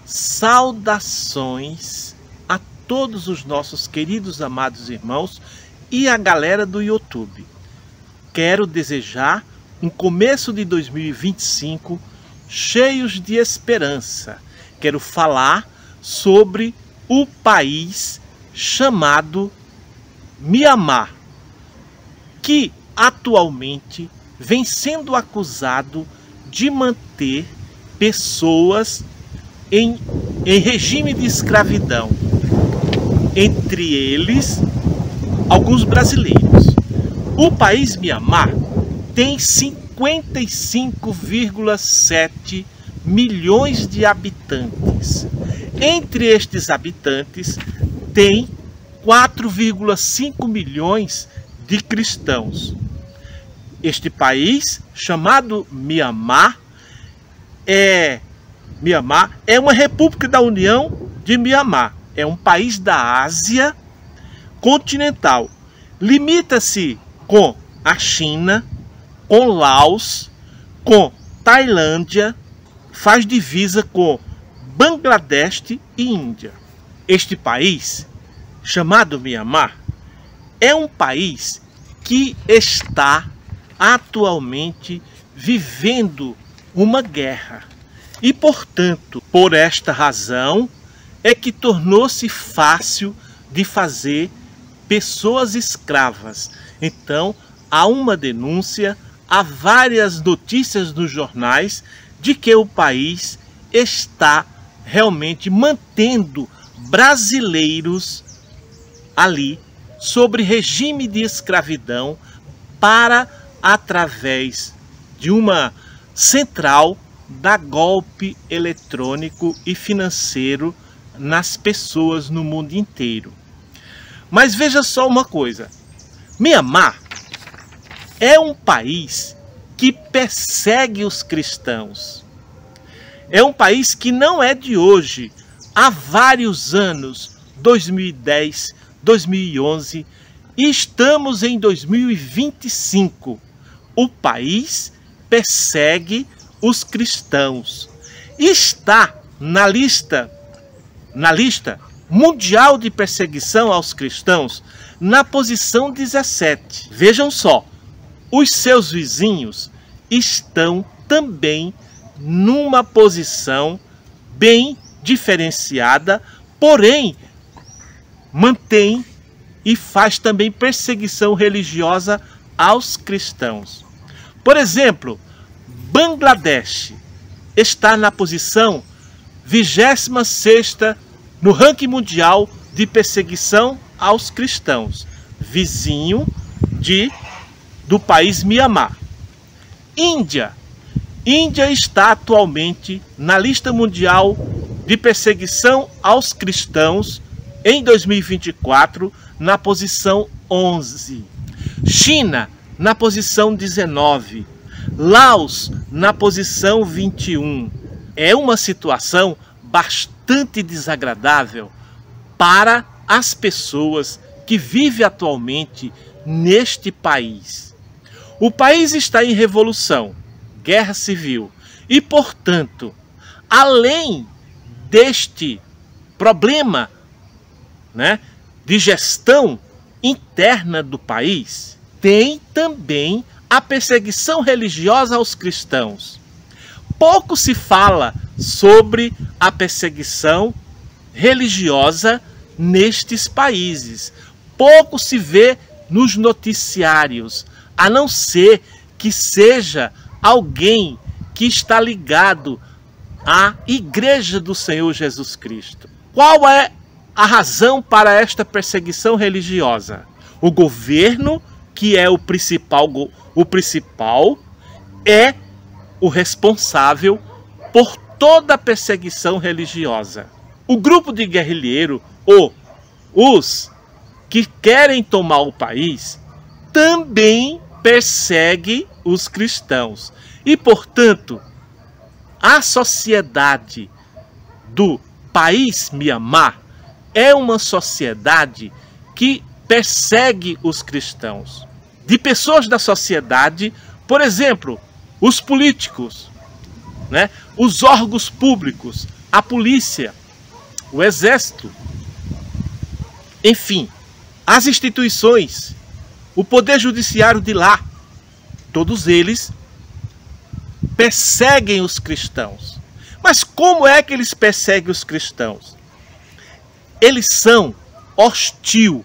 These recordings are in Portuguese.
Saudações a todos os nossos queridos amados irmãos e a galera do YouTube. Quero desejar um começo de 2025 cheios de esperança. Quero falar sobre o país chamado Mianmar, que atualmente vem sendo acusado de manter pessoas em regime de escravidão, entre eles alguns brasileiros. O país Mianmar tem 55,7 milhões de habitantes. Entre estes habitantes tem 4,5 milhões de cristãos. Este país, chamado Mianmar, é uma república da União de Mianmar. É um país da Ásia continental. Limita-se com a China, com Laos, com Tailândia, faz divisa com Bangladesh e Índia. Este país, chamado Mianmar, é um país que está atualmente vivendo uma guerra. E, portanto, por esta razão, é que tornou-se fácil de fazer pessoas escravas. Então, há uma denúncia, há várias notícias nos jornais de que o país está realmente mantendo brasileiros ali sobre regime de escravidão para, através de uma central, dar golpe eletrônico e financeiro nas pessoas no mundo inteiro. Mas veja só uma coisa, Mianmar é um país que persegue os cristãos. É um país que não é de hoje, há vários anos, 2010, 2011, e estamos em 2025. O país persegue os cristãos. Está na lista mundial de perseguição aos cristãos na posição 17. Vejam só, os seus vizinhos estão também numa posição bem diferenciada, porém mantém e faz também perseguição religiosa aos cristãos. Por exemplo, Bangladesh está na posição 26ª no ranking mundial de perseguição aos cristãos, vizinho do país Mianmar. Índia está atualmente na lista mundial de perseguição aos cristãos em 2024 na posição 11. China na posição 19. Laos na posição 21. É uma situação bastante desagradável para as pessoas que vivem atualmente neste país. O país está em revolução, guerra civil, e, portanto, além deste problema, de gestão interna do país, tem também a perseguição religiosa aos cristãos. Pouco se fala sobre a perseguição religiosa nestes países. Pouco se vê nos noticiários, a não ser que seja alguém que está ligado à Igreja do Senhor Jesus Cristo. Qual é a razão para esta perseguição religiosa? O governo, que é o principal é o responsável por toda a perseguição religiosa. O grupo de guerrilheiro, ou os que querem tomar o país, também persegue os cristãos. E, portanto, a sociedade do país Mianmar é uma sociedade que persegue os cristãos. De pessoas da sociedade, por exemplo, os políticos, os órgãos públicos, a polícia, o exército, enfim, as instituições, o poder judiciário de lá, todos eles perseguem os cristãos. Mas como é que eles perseguem os cristãos? Eles são hostis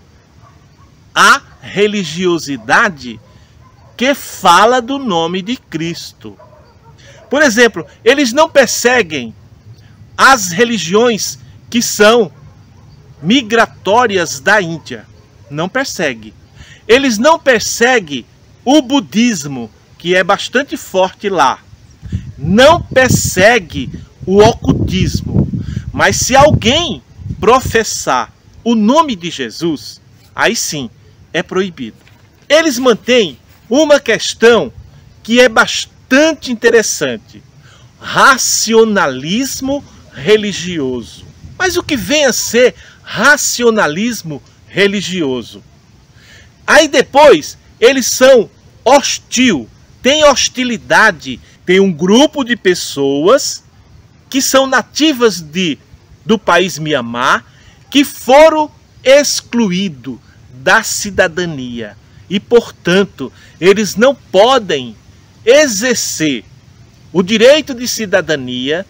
à religiosidade que fala do nome de Cristo. Por exemplo, eles não perseguem as religiões que são migratórias da Índia. Não perseguem. Eles não perseguem o budismo, que é bastante forte lá. Não persegue o ocultismo. Mas se alguém professar o nome de Jesus, aí sim é proibido. Eles mantêm uma questão que é bastante interessante: racionalismo religioso. Mas o que vem a ser racionalismo religioso? Aí depois eles são hostil, tem hostilidade, tem um grupo de pessoas que são nativas do país Mianmar, que foram excluídos da cidadania e, portanto, eles não podem exercer o direito de cidadania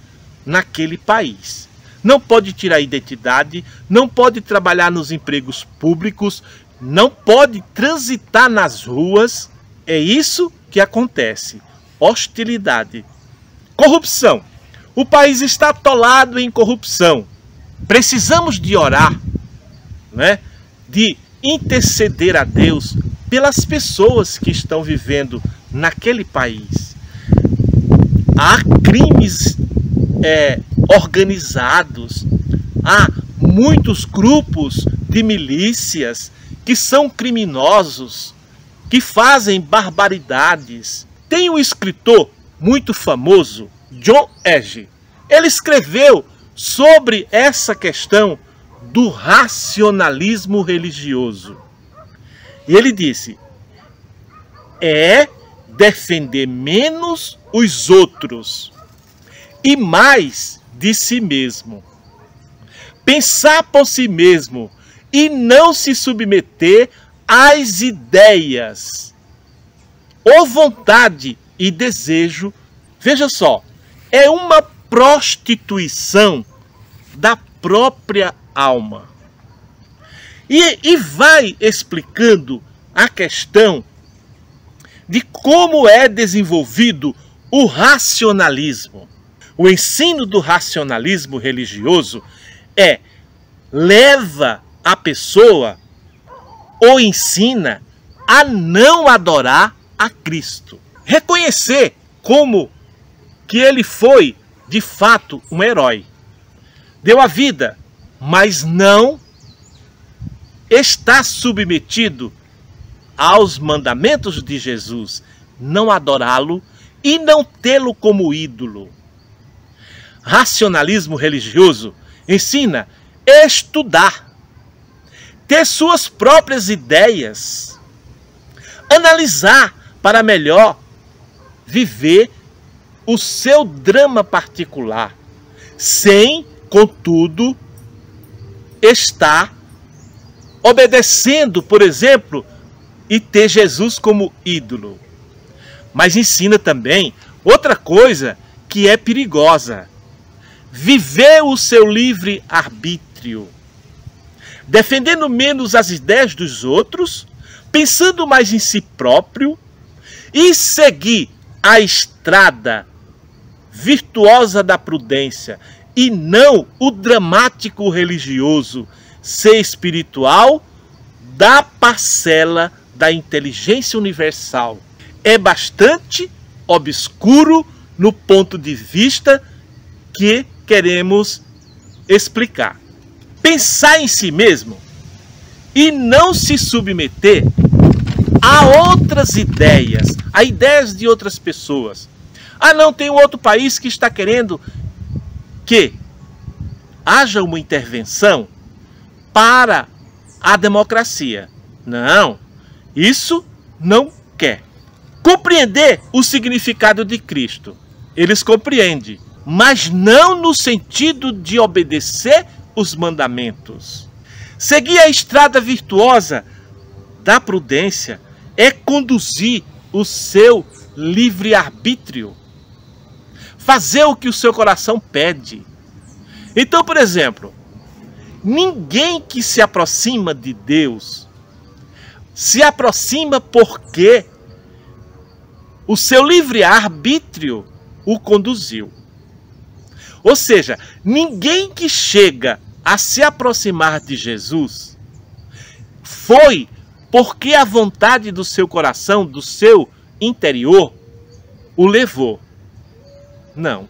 naquele país. Não pode tirar a identidade, não pode trabalhar nos empregos públicos, não pode transitar nas ruas. É isso que acontece. Hostilidade. Corrupção. O país está atolado em corrupção. Precisamos de orar, né? De interceder a Deus pelas pessoas que estão vivendo naquele país. Há crimes organizados, há muitos grupos de milícias que são criminosos, que fazem barbaridades. Tem um escritor muito famoso, John Egge. Ele escreveu sobre essa questão do racionalismo religioso. E ele disse: é defender menos os outros e mais de si mesmo. Pensar por si mesmo e não se submeter às ideias ou vontade e desejo. Veja só, é uma prostituição da própria alma. E vai explicando a questão de como é desenvolvido o racionalismo. O ensino do racionalismo religioso leva a pessoa ou ensina a não adorar a Cristo. Reconhecer como que ele foi, de fato, um herói. Deu a vida, mas não está submetido aos mandamentos de Jesus. Não adorá-lo e não tê-lo como ídolo. Racionalismo religioso ensina a estudar, ter suas próprias ideias, analisar para melhor viver o seu drama particular, sem, contudo, estar obedecendo, por exemplo, e ter Jesus como ídolo. Mas ensina também outra coisa que é perigosa: viver o seu livre-arbítrio, defendendo menos as ideias dos outros, pensando mais em si próprio, e seguir a estrada virtuosa da prudência e não o dramático religioso, ser espiritual da parcela da inteligência universal. É bastante obscuro no ponto de vista que queremos explicar. Pensar em si mesmo e não se submeter a outras ideias, a ideias de outras pessoas. Ah, não, tem um outro país que está querendo que haja uma intervenção para a democracia. Não, isso não quer. Compreender o significado de Cristo. Eles compreendem, mas não no sentido de obedecer os mandamentos. Seguir a estrada virtuosa da prudência é conduzir o seu livre-arbítrio, fazer o que o seu coração pede. Então, por exemplo, ninguém que se aproxima de Deus se aproxima porque o seu livre-arbítrio o conduziu. Ou seja, ninguém que chega a se aproximar de Jesus foi porque a vontade do seu coração, do seu interior, o levou. Não.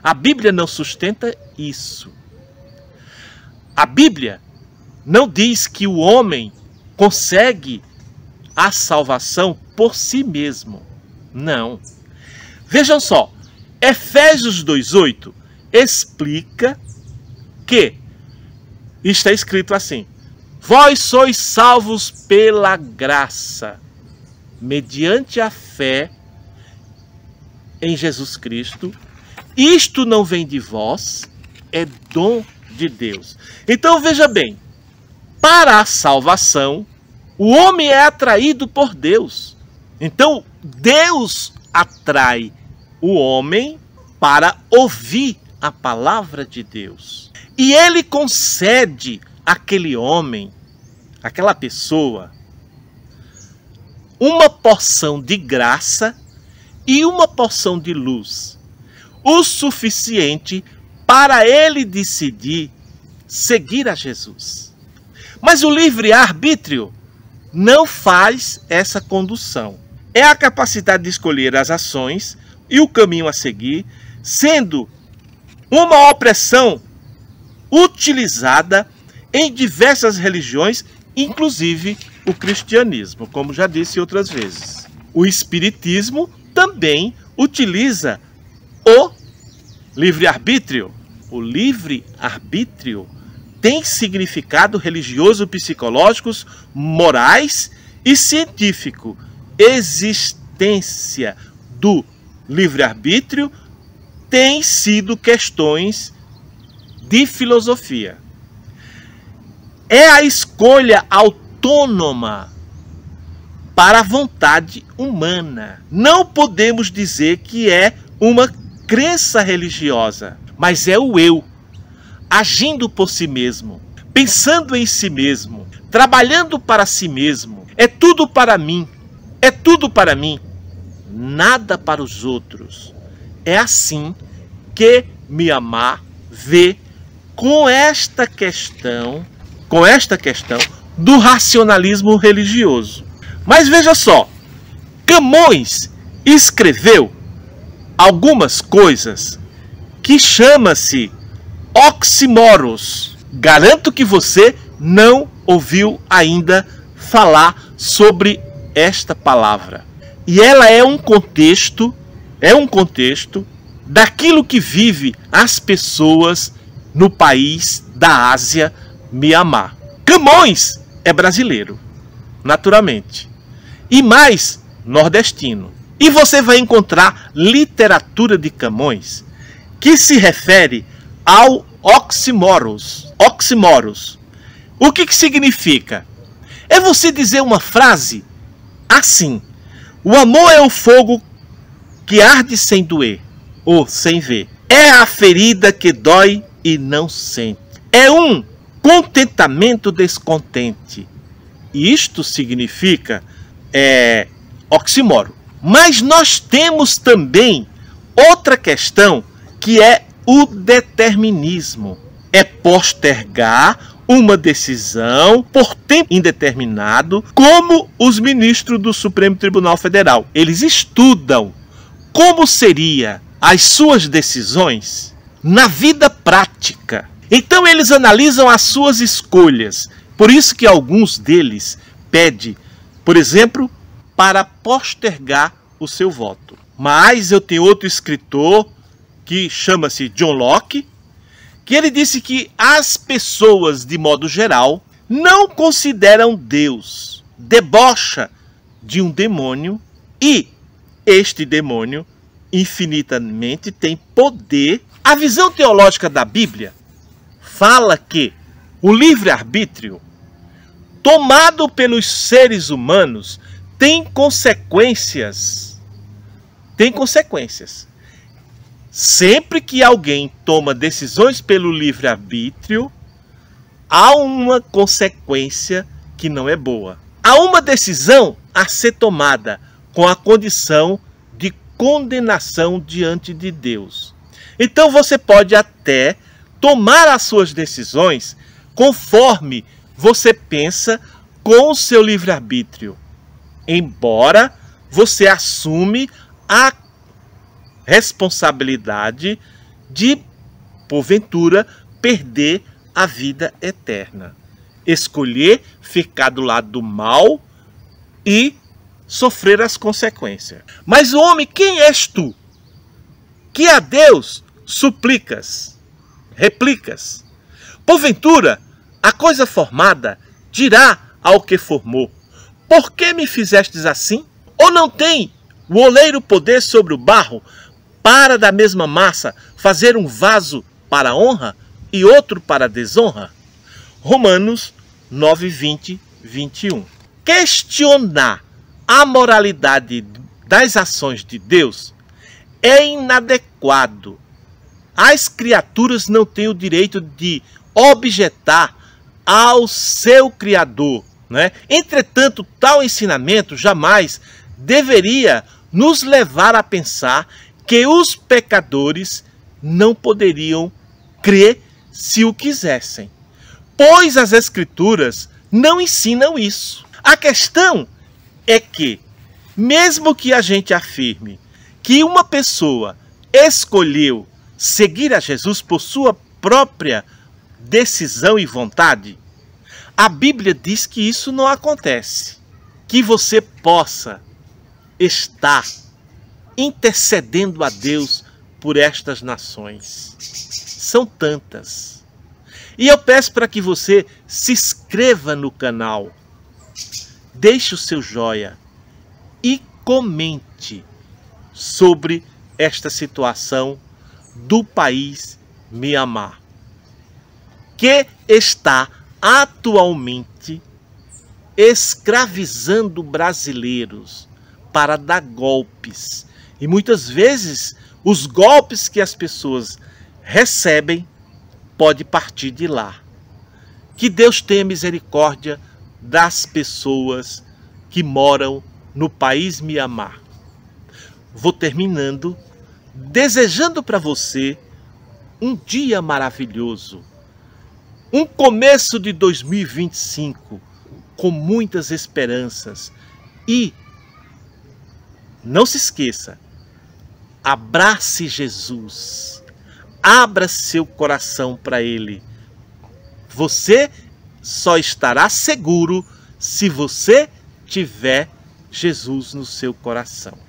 A Bíblia não sustenta isso. A Bíblia não diz que o homem consegue a salvação por si mesmo. Não. Vejam só, Efésios 2:8 explica que está escrito assim: vós sois salvos pela graça, mediante a fé em Jesus Cristo. Isto não vem de vós, é dom de Deus. Então veja bem, para a salvação, o homem é atraído por Deus. Então Deus atrai o homem para ouvir a palavra de Deus. E ele concede àquele homem, àquela pessoa, uma porção de graça e uma porção de luz, o suficiente para ele decidir seguir a Jesus. Mas o livre-arbítrio não faz essa condução. É a capacidade de escolher as ações e o caminho a seguir, sendo uma opressão utilizada em diversas religiões, inclusive o cristianismo, como já disse outras vezes. O espiritismo também utiliza o livre-arbítrio. O livre-arbítrio tem significado religioso, psicológicos, morais e científico. Existência do livre-arbítrio tem sido questões de filosofia. É a escolha autônoma para a vontade humana. Não podemos dizer que é uma crença religiosa, mas é o eu, agindo por si mesmo, pensando em si mesmo, trabalhando para si mesmo. É tudo para mim, é tudo para mim, nada para os outros. É assim que Miamá vê com esta questão do racionalismo religioso. Mas veja só, Camões escreveu algumas coisas que chama-se oxímoros. Garanto que você não ouviu ainda falar sobre esta palavra. E ela é um contexto daquilo que vive as pessoas no país da Ásia, Mianmar. Camões é brasileiro, naturalmente, e mais nordestino. E você vai encontrar literatura de Camões que se refere ao oxímoros. Oxímoros. O que significa? É você dizer uma frase assim: o amor é o fogo que arde sem doer, ou sem ver. É a ferida que dói e não sente. É um contentamento descontente. E isto significa oxímoro. Mas nós temos também outra questão, que é o determinismo. É postergar uma decisão por tempo indeterminado, como os ministros do Supremo Tribunal Federal. Eles estudam como seriam as suas decisões na vida prática. Então eles analisam as suas escolhas. Por isso que alguns deles pedem, por exemplo, para postergar o seu voto. Mas eu tenho outro escritor que chama-se John Locke, que ele disse que as pessoas, de modo geral, não consideram Deus, debocha de um demônio, e este demônio infinitamente tem poder. A visão teológica da Bíblia fala que o livre-arbítrio, tomado pelos seres humanos, tem consequências. Tem consequências. Sempre que alguém toma decisões pelo livre-arbítrio, há uma consequência que não é boa. Há uma decisão a ser tomada com a condição de condenação diante de Deus. Então você pode até tomar as suas decisões conforme você pensa com o seu livre-arbítrio, embora você assume a responsabilidade de, porventura, perder a vida eterna. Escolher ficar do lado do mal e sofrer as consequências. Mas, homem, quem és tu? Que a Deus suplicas, replicas. Porventura, a coisa formada dirá ao que formou: por que me fizestes assim? Ou não tem o oleiro poder sobre o barro, para da mesma massa fazer um vaso para honra e outro para desonra? Romanos 9, 20, 21. Questionar a moralidade das ações de Deus é inadequado. As criaturas não têm o direito de objetar ao seu Criador, né? Entretanto, tal ensinamento jamais deveria nos levar a pensar que os pecadores não poderiam crer se o quisessem, pois as Escrituras não ensinam isso. A questão é que, mesmo que a gente afirme que uma pessoa escolheu seguir a Jesus por sua própria decisão e vontade, a Bíblia diz que isso não acontece. Que você possa estar intercedendo a Deus por estas nações. São tantas. E eu peço para que você se inscreva no canal, deixe o seu joia e comente sobre esta situação do país Mianmar, que está atualmente escravizando brasileiros para dar golpes. E muitas vezes os golpes que as pessoas recebem pode partir de lá. Que Deus tenha misericórdia das pessoas que moram no país Mianmar. Vou terminando desejando para você um dia maravilhoso, um começo de 2025 com muitas esperanças. E não se esqueça, abrace Jesus, abra seu coração para Ele. Você só estará seguro se você tiver Jesus no seu coração.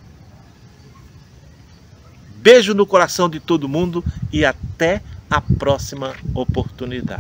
Beijo no coração de todo mundo e até a próxima oportunidade.